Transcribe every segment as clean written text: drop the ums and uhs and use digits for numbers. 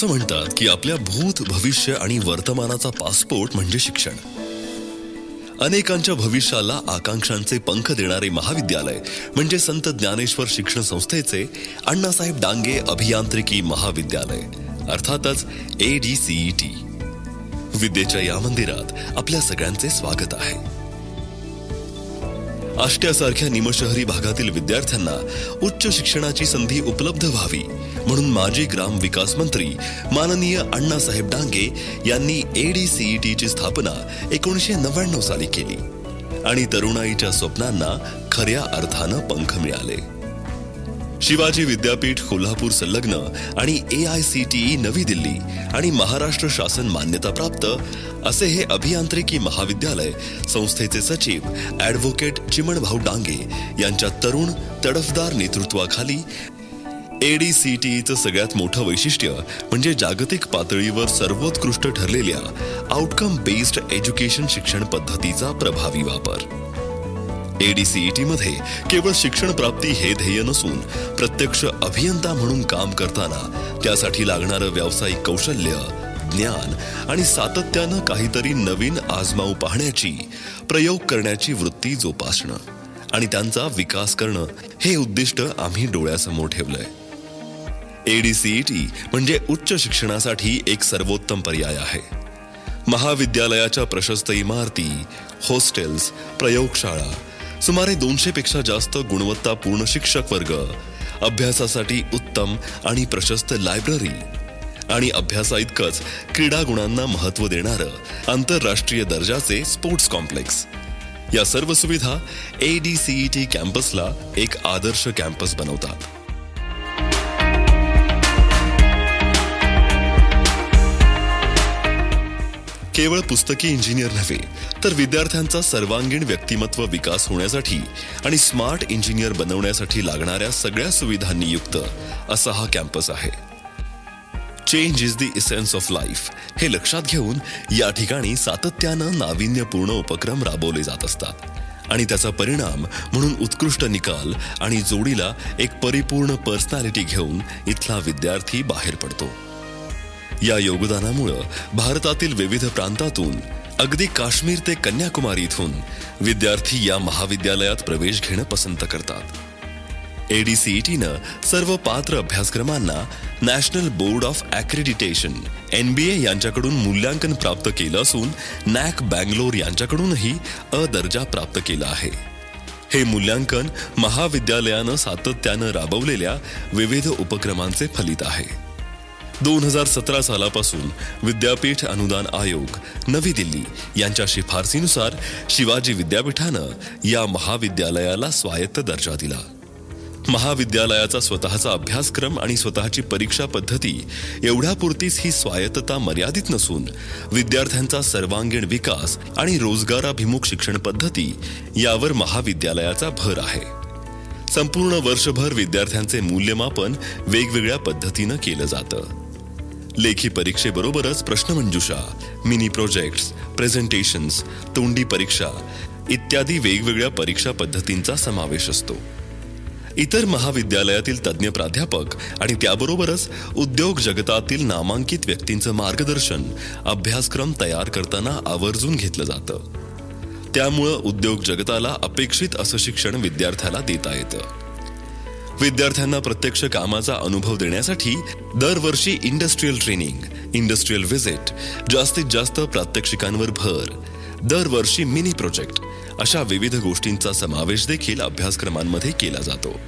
असं म्हणतात की आपल्या भूत, भविष्य आणि वर्तमानाचा पासपोर्ट म्हणजे शिक्षण. अनेकांच्या भविष्याला आकांक्षांचे पंख देणारे महाविद्यालय म्हणजे संत ज्ञानेश्वर शिक्षण संस्थेचे अण्णासाहेब डांगे अभियांत्रिकी महाविद्यालय, अर्थातच ADCET. विद्येच्या या मंदिरात आपल्या सगळ्यांचे स्वागत आहे. आष्ट्यासारख्या निमशहरी भागातील विद्यार्थ्यांना उच्च शिक्षणाची संधी उपलब्ध व्हावी म्हणून माजी ग्राम विकास मंत्री माननीय अण्णासाहेब डांगे यांनी ADCET ची स्थापना 1999 साली केली आणि तरुणाईच्या स्वप्नांना खऱ्या अर्थानं पंख मिळाले. शिवाजी विद्यापीठ कोल्हापूर संलग्न आणि AICTE नवी दिल्ली आणि महाराष्ट्र शासन मान्यताप्राप्त असे हे अभियांत्रिकी महाविद्यालय संस्थेचे सचिव ॲडव्होकेट चिमणभाऊ डांगे यांच्या तरुण तडफदार नेतृत्वाखाली ADCETचं सगळ्यात मोठं वैशिष्ट्य म्हणजे जागतिक पातळीवर सर्वोत्कृष्ट ठरलेल्या आउटकम बेस्ड एज्युकेशन शिक्षण पद्धतीचा प्रभावी वापर. ADCET मध्ये केवळ शिक्षण प्राप्ती हे ध्येय नसून प्रत्यक्ष अभियंता म्हणून काम करताना त्यासाठी लागणारं व्यावसायिक कौशल्य, ज्ञान आणि सातत्यानं काहीतरी नवीन आजमावून पाहण्याची, प्रयोग करण्याची वृत्ती जोपासणं आणि त्यांचा विकास करणं हे उद्दिष्ट आम्ही डोळ्यासमोर ठेवलंय. ADCET म्हणजे उच्च शिक्षणासाठी एक सर्वोत्तम पर्याय आहे. महाविद्यालयाच्या प्रशस्त इमारती, हॉस्टेल्स, प्रयोगशाळा, सुमारे 200 पेक्षा जास्त गुणवत्तापूर्ण शिक्षक वर्ग, अभ्यासासाठी उत्तम आणि प्रशस्त लायब्ररी आणि अभ्यासाइतकंच क्रीडा गुणांना महत्त्व देणारं आंतरराष्ट्रीय दर्जाचे स्पोर्ट्स कॉम्प्लेक्स, या सर्व सुविधा ADCET कॅम्पसला एक आदर्श कॅम्पस बनवतात. केवळ पुस्तकी इंजिनियर नव्हे तर विद्यार्थ्यांचा सर्वांगीण व्यक्तिमत्व विकास होण्यासाठी आणि स्मार्ट इंजिनियर बनवण्यासाठी लागणाऱ्या सगळ्या सुविधांनी युक्त असा हा कॅम्पस आहे. Change is the essence of life हे लक्षात घेऊन या ठिकाणी सातत्यानं नाविन्यपूर्ण उपक्रम राबवले जात असतात आणि त्याचा परिणाम म्हणून उत्कृष्ट निकाल आणि जोडीला एक परिपूर्ण पर्सनॅलिटी घेऊन इथला विद्यार्थी बाहेर पडतो. या योगदानामुळे भारतातील विविध प्रांतातून अगदी काश्मीर ते कन्याकुमारी इथून विद्यार्थी या महाविद्यालयात प्रवेश घेणं पसंत करतात. ADCETनं सर्व पात्र अभ्यासक्रमांना national board of accreditation NBA यांच्याकडून मूल्यांकन प्राप्त केलं असून NAC बँगलोर यांच्याकडूनही अ दर्जा प्राप्त केला आहे. हे मूल्यांकन महाविद्यालयानं सातत्यानं राबवलेल्या विविध उपक्रमांचे फलित आहे. 2017 सालापासून विद्यापीठ अनुदान आयोग नवी दिल्ली यांच्या शिफारसीनुसार शिवाजी विद्यापीठानं या महाविद्यालयाला स्वायत्त दर्जा दिला. महाविद्यालयाचा स्वतःचा अभ्यासक्रम आणि स्वतःची परीक्षा पद्धती एवढ्यापुरतीच ही स्वायत्तता मर्यादित नसून विद्यार्थ्यांचा सर्वांगीण विकास आणि रोजगाराभिमुख शिक्षण पद्धती यावर महाविद्यालयाचा भर आहे. संपूर्ण वर्षभर विद्यार्थ्यांचे मूल्यमापन वेगवेगळ्या पद्धतीनं केलं जातं. लेखी परीक्षेबरोबरच प्रश्नमंजुषा, मिनी प्रोजेक्ट्स, प्रेझेंटेशन्स, तोंडी परीक्षा इत्यादी वेगवेगळ्या परीक्षा पद्धतींचा समावेश असतो. इतर महाविद्यालयातील तज्ज्ञ प्राध्यापक आणि त्याबरोबरच उद्योग जगतातील नामांकित व्यक्तींचं मार्गदर्शन अभ्यासक्रम तयार करताना आवर्जून घेतलं जातं. त्यामुळं उद्योग जगताला अपेक्षित असं शिक्षण विद्यार्थ्याला देता येतं. विद्यार्थ्यांना प्रत्यक्ष कामाचा अनुभव देण्यासाठी दरवर्षी इंडस्ट्रियल ट्रेनिंग, इंडस्ट्रियल व्हिजिट, जास्तीत जास्त प्रात्यक्षिकांवर भर, दरवर्षी मिनी प्रोजेक्ट अशा विविध गोष्टींचा समावेश देखील अभ्यासक्रमांमध्ये केला जातो.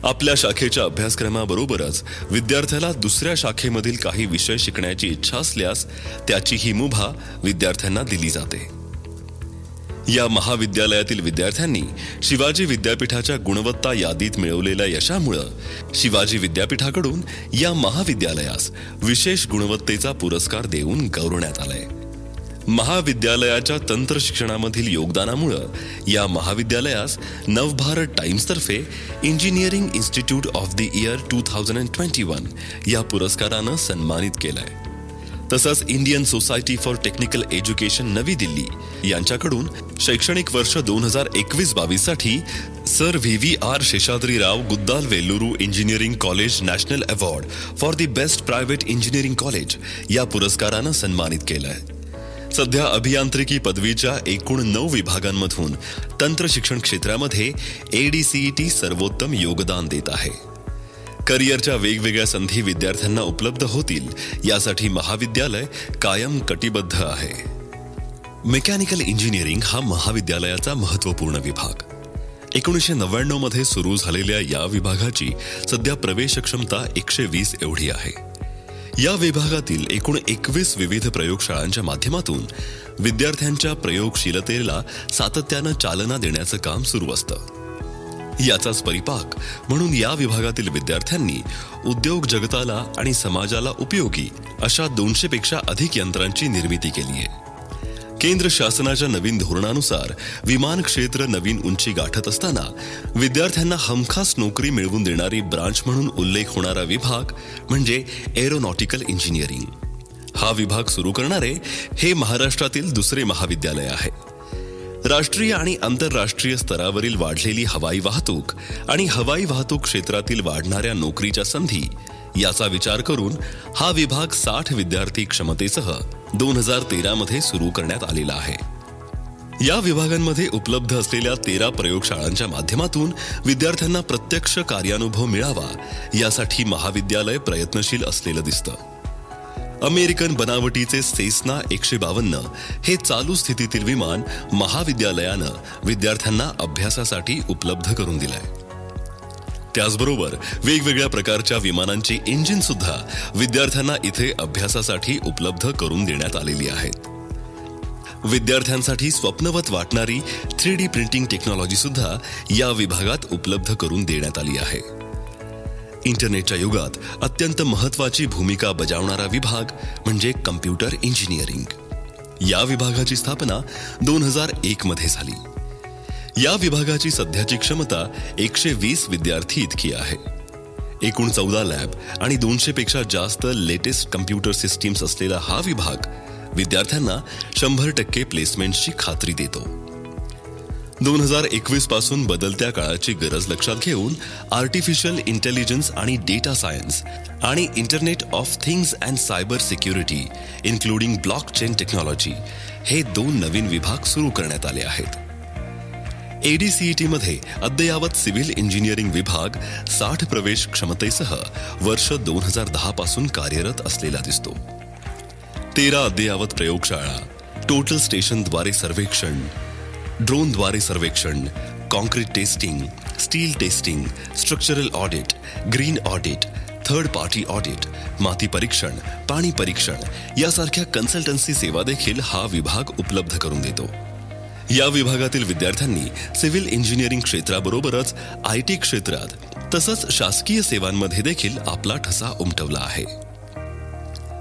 आपल्या शाखेच्या अभ्यासक्रमाबरोबरच विद्यार्थ्याला दुसऱ्या शाखेमधील काही विषय शिकण्याची इच्छा असल्यास त्याची ही मुभा विद्यार्थ्यांना दिली जाते. या महाविद्यालयातील विद्यार्थ्यांनी शिवाजी विद्यापीठाच्या गुणवत्ता यादीत मिळवलेल्या यशामुळे शिवाजी विद्यापीठाकडून या महाविद्यालयास विशेष गुणवत्तेचा पुरस्कार देऊन गौरवण्यात आलाय. महाविद्यालयाच्या तंत्र शिक्षणामधील योगदानामुळे या महाविद्यालयास नवभारत टाइम्सतर्फे engineering institute of the year 2021 या पुरस्कारानं सन्मानित केलंय. तसंच Indian society for technical education Navi Delhi यांच्याकडून शैक्षणिक वर्ष 2021-22 साठी sir VVR Seshadrirao Gudlavalleru engineering college national award for the best private engineering college या पुरस्कारानं सन्मानित केलंय. सध्या अभियांत्रिकी पदवीच्या एकूण 9 विभागांमधून तंत्र शिक्षण क्षेत्रामध्ये ADCET सर्वोत्तम योगदान देत आहे. करिअरच्या वेगवेगळ्या संधी विद्यार्थ्यांना उपलब्ध होतील यासाठी महाविद्यालय कायम कटिबद्ध आहे. मेकॅनिकल इंजिनिअरिंग हा महाविद्यालयाचा महत्त्वपूर्ण विभाग. 1999 मध्ये सुरू झालेल्या या विभागाची सध्या प्रवेश क्षमता 120 एवढी आहे. या विभागातील एकूण 21 विविध प्रयोगशाळांच्या माध्यमातून विद्यार्थ्यांच्या प्रयोगशीलतेला सातत्यानं चालना देण्याचं काम सुरू असतं. याचाच परिपाक म्हणून या विभागातील विद्यार्थ्यांनी उद्योग जगताला आणि समाजाला उपयोगी अशा 200 पेक्षा अधिक यंत्रांची निर्मिती केली आहे. केंद्र शासनाच्या नवीन धोरणानुसार विमान क्षेत्र नवीन उंची गाठत असताना विद्यार्थ्यांना हमखास नोकरी मिळवून देणारी ब्रांच म्हणून उल्लेख होणारा विभाग म्हणजे एरोनॉटिकल इंजिनिअरिंग. हा विभाग सुरू करणारे हे महाराष्ट्रातील दुसरे महाविद्यालय आहे. राष्ट्रीय आणि आंतरराष्ट्रीय स्तरावरील वाढलेली हवाई वाहतूक आणि हवाई वाहतूक क्षेत्रातील वाढणाऱ्या नोकरीच्या संधी याचा विचार करून हा विभाग 60 विद्यार्थी क्षमतेसह 2013 मध्ये सुरू करण्यात आलेला आहे. या विभागांमध्ये उपलब्ध असलेल्या 13 प्रयोगशाळांच्या माध्यमातून विद्यार्थ्यांना प्रत्यक्ष कार्यानुभव मिळावा यासाठी महाविद्यालय प्रयत्नशील असलेलं दिसतं. अमेरिकन बनावटीचे सेस्ना 152 हे चालू स्थितीतील विमान महाविद्यालयानं विद्यार्थ्यांना अभ्यासासाठी उपलब्ध करून दिलंय. त्याचबरोबर वेगवेगळ्या प्रकारच्या विमानांची इंजिन सुद्धा विद्यार्थ्यांना इथे अभ्यासासाठी उपलब्ध करून देण्यात आलेली आहेत. विद्यार्थ्यांसाठी स्वप्नवत वाटणारी 3D प्रिंटिंग टेक्नॉलॉजी सुद्धा या विभागात उपलब्ध करून देण्यात आली आहे. इंटरनेटच्या युगात अत्यंत महत्त्वाची भूमिका बजावणारा विभाग म्हणजे कम्प्युटर इंजिनिअरिंग. या विभागाची स्थापना 2001 मध्ये झाली. या विभागाची सध्याची क्षमता 120 विद्यार्थी इतकी आहे. एकूण 14 लॅब आणि 200 पेक्षा जास्त लेटेस्ट कम्प्युटर सिस्टीम्स असलेला हा विभाग विद्यार्थ्यांना 100% प्लेसमेंटची खात्री देतो. 2021 पासून बदलत्या काळाची गरज लक्षात घेऊन आर्टिफिशियल इंटेलिजन्स आणि डेटा सायन्स आणि internet of things and cyber security including blockchain technology हे 2 नवीन विभाग सुरू करण्यात आले आहेत. ADCET मध्ये अद्ययावत सिव्हिल इंजिनिअरिंग विभाग 60 प्रवेश क्षमतेसह वर्ष 2010 पासून कार्यरत असलेला दिसतो. 13 अद्ययावत प्रयोगशाळा, टोटल स्टेशनद्वारे सर्वेक्षण, ड्रोनद्वारे सर्वेक्षण, concrete testing, steel testing, structural audit, green audit, third party audit, माती परीक्षण, पाणी परीक्षण यासारख्या कन्सल्टन्सी सेवा देखील हा विभाग उपलब्ध करून देतो. या विभागातील विद्यार्थ्यांनी सिव्हिल इंजिनिअरिंग क्षेत्राबरोबरच IT क्षेत्रात तसंच शासकीय सेवांमध्ये देखील आपला ठसा उमटवला आहे.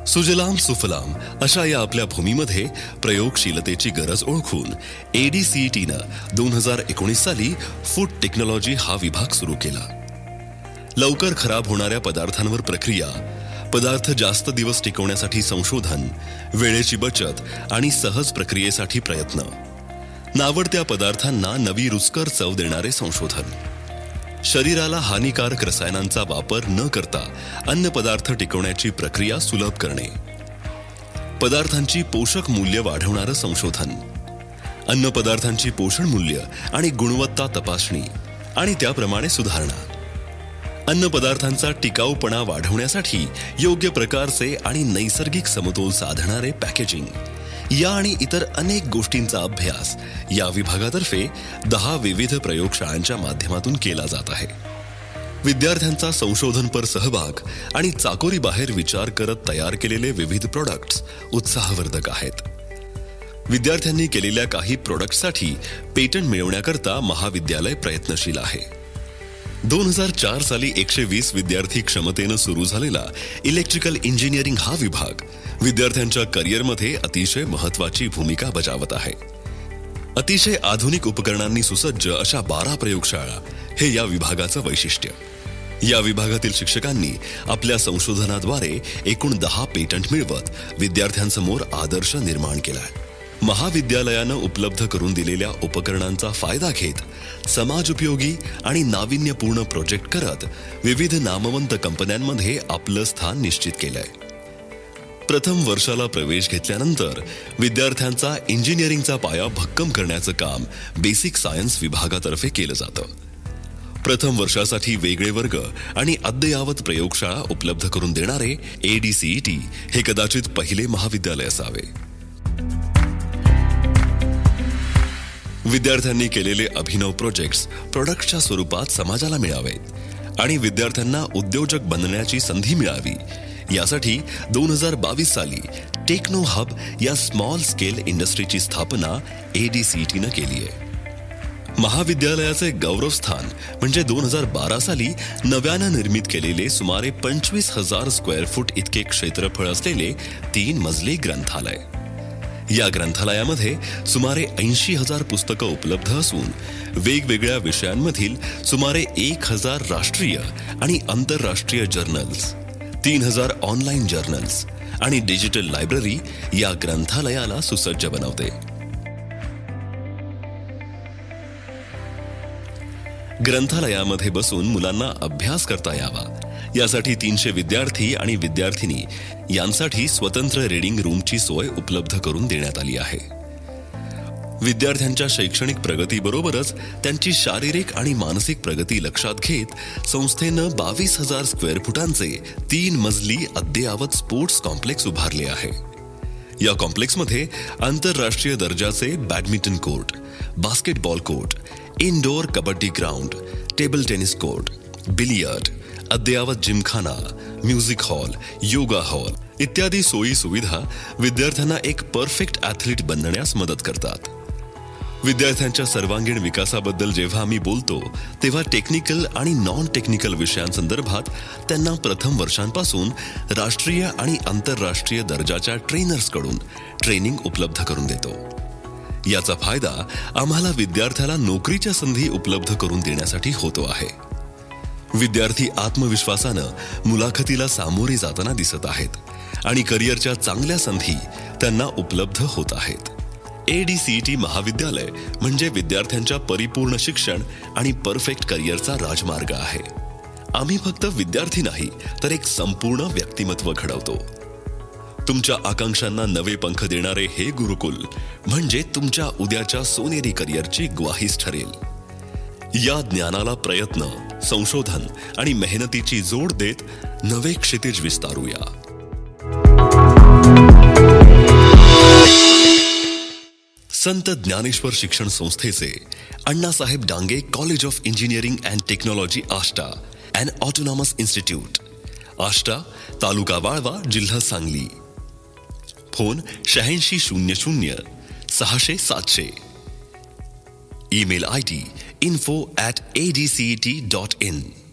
सुजलाम सुफलाम अशा या आपल्या भूमीमध्ये प्रयोगशीलतेची गरज ओळखून ADCETनं 2019 साली फूड टेक्नॉलॉजी हा विभाग सुरू केला. लवकर खराब होणाऱ्या पदार्थांवर प्रक्रिया, पदार्थ जास्त दिवस टिकवण्यासाठी संशोधन, वेळेची बचत आणि सहज प्रक्रियेसाठी प्रयत्न, नावडत्या पदार्थांना नवी रुचकर चव देणारे संशोधन, शरीराला हानिकारक रसायनांचा वापर न करता अन्न पदार्थ टिकवण्याची प्रक्रिया सुलभ करणे, पदार्थांची पोषक मूल्य वाढवणारं संशोधन, अन्न पदार्थांची पोषण मूल्य आणि गुणवत्ता तपासणी आणि त्याप्रमाणे सुधारणा, अन्न पदार्थांचा टिकाऊपणा वाढवण्यासाठी योग्य प्रकारचे आणि नैसर्गिक समतोल साधणारे पॅकेजिंग या आणि इतर अनेक गोष्टींचा अभ्यास या विभागातर्फे 10 विविध प्रयोगशाळांच्या माध्यमातून केला जात आहे. विद्यार्थ्यांचा संशोधनपर सहभाग आणि चाकोरीबाहेर विचार करत तयार केलेले विविध प्रोडक्ट्स उत्साहवर्धक आहेत. विद्यार्थ्यांनी केलेल्या काही प्रोडक्टसाठी पेटंट मिळवण्याकरता महाविद्यालय प्रयत्नशील आहे. 2004 साली 120 विद्यार्थी क्षमतेनं सुरू झालेला इलेक्ट्रिकल इंजिनिअरिंग हा विभाग विद्यार्थ्यांच्या करिअरमध्ये अतिशय महत्त्वाची भूमिका बजावत आहे. अतिशय आधुनिक उपकरणांनी सुसज्ज अशा 12 प्रयोगशाळा हे या विभागाचं वैशिष्ट्य. या विभागातील शिक्षकांनी आपल्या संशोधनाद्वारे एकूण 10 पेटंट मिळवत विद्यार्थ्यांसमोर आदर्श निर्माण केलाय. महाविद्यालयानं उपलब्ध करून दिलेल्या उपकरणांचा फायदा घेत समाजोपयोगी आणि नाविन्यपूर्ण प्रोजेक्ट करत विविध नामवंत कंपन्यांमध्ये आपलं स्थान निश्चित केलंय. प्रथम वर्षाला प्रवेश घेतल्यानंतर विद्यार्थ्यांचा इंजिनिअरिंगचा पाया भक्कम करण्याचं काम बेसिक सायन्स विभागातर्फे केलं जातं. प्रथम वर्षासाठी वेगळे वर्ग आणि अद्ययावत प्रयोगशाळा उपलब्ध करून देणारे ADCET हे कदाचित पहिले महाविद्यालय असावे. विद्यार्थ्यांनी केलेले अभिनव प्रोजेक्ट्स प्रोडक्टच्या स्वरूपात समाजाला मिळावेत आणि विद्यार्थ्यांना उद्योजक बनण्याची संधी मिळावी, यासाठी 2022 साली टेक्नो हब या स्मॉल स्केल इंडस्ट्रीची स्थापना ADCETनं केली आहे. महाविद्यालयाचे गौरवस्थान म्हणजे 2012 साली नव्यानं निर्मित केलेले सुमारे 25,000 स्क्वेअर फूट इतके क्षेत्रफळ असलेले 3 मजली ग्रंथालय. या ग्रंथालयामध्ये सुमारे 80,000 पुस्तकं उपलब्ध असून वेगवेगळ्या विषयांमधील सुमारे 1,000 राष्ट्रीय आणि आंतरराष्ट्रीय जर्नल्स, 3,000 ऑनलाईन जर्नल्स आणि डिजिटल लायब्ररी या ग्रंथालयाला सुसज्ज बनवते. ग्रंथालयामध्ये बसून मुलांना अभ्यास करता यावा यासाठी 300 विद्यार्थी आणि विद्यार्थिनी यांसाठी स्वतंत्र रीडिंग रूमची सोय उपलब्ध करून देण्यात आली आहे. विद्यार्थ्यांच्या शैक्षणिक प्रगतीबरोबरच त्यांची शारीरिक आणि मानसिक प्रगती लक्षात घेत संस्थेनं 22,000 स्क्वेअर फुटांचे 3 मजली अद्ययावत स्पोर्ट्स कॉम्प्लेक्स उभारले आहे. या कॉम्प्लेक्समध्ये आंतरराष्ट्रीय दर्जाचे badminton court, basketball court, indoor kabaddi ground, table tennis court, billiard, अद्ययावत gymkhana, music hall, yoga hall इत्यादी सोयी सुविधा विद्यार्थ्यांना एक परफेक्ट ॲथलीट बनण्यास मदत करतात. विद्यार्थ्यांच्या सर्वांगीण विकासाबद्दल जेव्हा आम्ही बोलतो तेव्हा टेक्निकल आणि नॉन टेक्निकल विषयांसंदर्भात त्यांना प्रथम वर्षांपासून राष्ट्रीय आणि आंतरराष्ट्रीय दर्जाच्या ट्रेनर्सकडून ट्रेनिंग उपलब्ध करून देतो. याचा फायदा आम्हाला विद्यार्थ्याला नोकरीच्या संधी उपलब्ध करून देण्यासाठी होतो आहे. विद्यार्थी आत्मविश्वासानं मुलाखतीला सामोरे जाताना दिसत आहेत आणि करिअरच्या चांगल्या संधी त्यांना उपलब्ध होत आहेत. ADCET महाविद्यालय म्हणजे विद्यार्थ्यांच्या परिपूर्ण शिक्षण आणि परफेक्ट करिअरचा राजमार्ग आहे. आम्ही फक्त विद्यार्थी नाही तर एक संपूर्ण व्यक्तिमत्व घडवतो. तुमच्या आकांक्षांना नवे पंख देणारे हे गुरुकुल म्हणजे तुमच्या उद्याच्या सोनेरी करिअरची ग्वाहीच ठरेल. या ज्ञानाला प्रयत्न, संशोधन आणि मेहनतीची जोड देत नवे क्षितिज विस्तारूया. संत ज्ञानेश्वर शिक्षण संस्थेचे Annasaheb Dange college of engineering and technology Ashta and autonomous institute, Ashta, taluka Walwa, जिल्हा Sangli. Phone 8600 600 700. Email ID info@adcet.in.